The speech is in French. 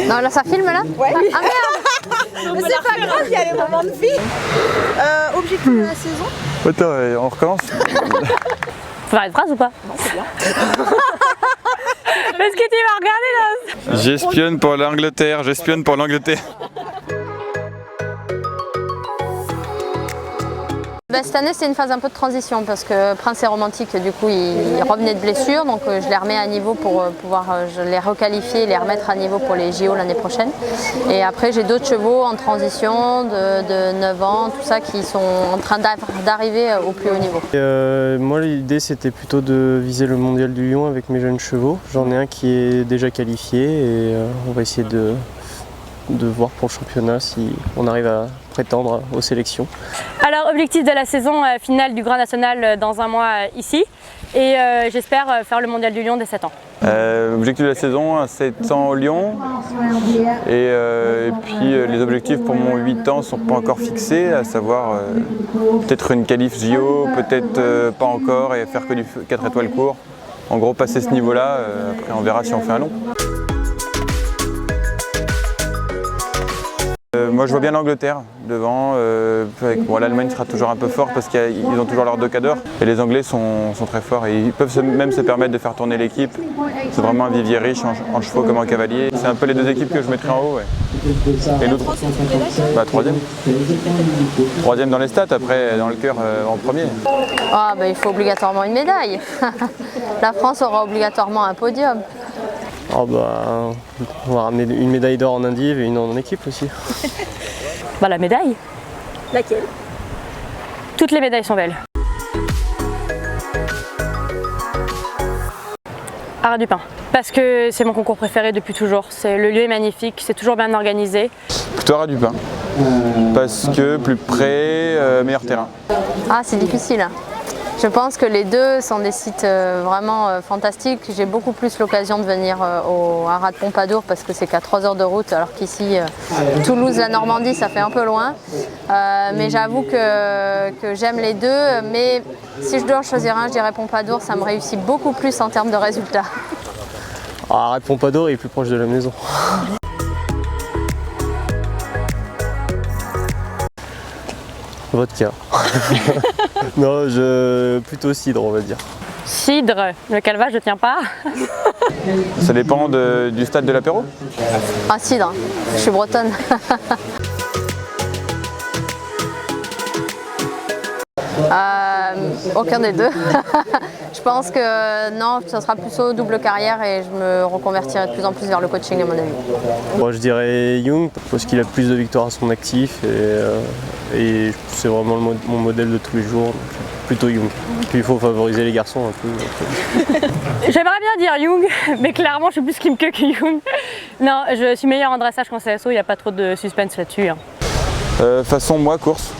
Non, là, ça filme, là? Ouais. Ah merde! Mais c'est pas grave, il y a les moments de vie. Objectif de la saison? Attends, on recommence. Faut faire une phrase ou pas? Non, c'est bien. Est-ce que tu vas regarder là? J'espionne pour l'Angleterre, j'espionne pour l'Angleterre. Cette année, c'est une phase un peu de transition parce que Prince et Romantique, du coup, il revenait de blessure, donc je les remets à niveau pour pouvoir les requalifier et les remettre à niveau pour les JO l'année prochaine. Et après, j'ai d'autres chevaux en transition de 9 ans, tout ça, qui sont en train d'arriver au plus haut niveau. Moi, l'idée, c'était plutôt de viser le mondial du Lion avec mes jeunes chevaux. J'en ai un qui est déjà qualifié et on va essayer de voir pour le championnat si on arrive à prétendre aux sélections. Alors, objectif de la saison finale du Grand National dans un mois ici et j'espère faire le mondial du Lion dès 7 ans. Objectif de la saison, 7 ans au Lyon. Et puis les objectifs pour mon 8 ans ne sont pas encore fixés, à savoir peut-être une qualif JO, peut-être pas encore et faire que du 4 étoiles court. En gros, passer ce niveau-là, après on verra si on fait un long. Moi je vois bien l'Angleterre devant, l'Allemagne sera toujours un peu fort parce qu'ils ont toujours leurs deux cadors et les Anglais sont très forts et ils peuvent même se permettre de faire tourner l'équipe. C'est vraiment un vivier riche en chevaux comme en cavalier. C'est un peu les deux équipes que je mettrai en haut. Ouais. Et l'autre, troisième. Troisième dans les stats, après dans le cœur en premier. Ah, il faut obligatoirement une médaille. La France aura obligatoirement un podium. On va ramener une médaille d'or en indiv et une en équipe aussi. La médaille. Laquelle? Toutes les médailles sont belles. Haras du Pin. Parce que c'est mon concours préféré depuis toujours. Le lieu est magnifique, c'est toujours bien organisé. Plutôt Haras du Pin. Parce que plus près, meilleur terrain. Ah, c'est difficile. Je pense que les deux sont des sites vraiment fantastiques. J'ai beaucoup plus l'occasion de venir au Haras de Pompadour parce que c'est qu'à 3 heures de route, alors qu'ici, Toulouse, la Normandie, ça fait un peu loin. Mais j'avoue que j'aime les deux. Mais si je dois choisir un, je dirais Pompadour, ça me réussit beaucoup plus en termes de résultats. Haras de Pompadour est plus proche de la maison. Vodka. Non, plutôt cidre, on va dire. Cidre, le calvage, je tiens pas. Ça dépend du stade de l'apéro. Ah, cidre, je suis bretonne. Aucun des deux. Je pense que non, ça sera plutôt double carrière et je me reconvertirai de plus en plus vers le coaching à mon avis. Moi je dirais Young parce qu'il a plus de victoires à son actif et c'est vraiment mon modèle de tous les jours, donc plutôt Young. Puis il faut favoriser les garçons un peu. J'aimerais bien dire Young, mais clairement je suis plus Kim que Young. Non, je suis meilleure en dressage qu'en CSO, il n'y a pas trop de suspense là-dessus. Façon moi course.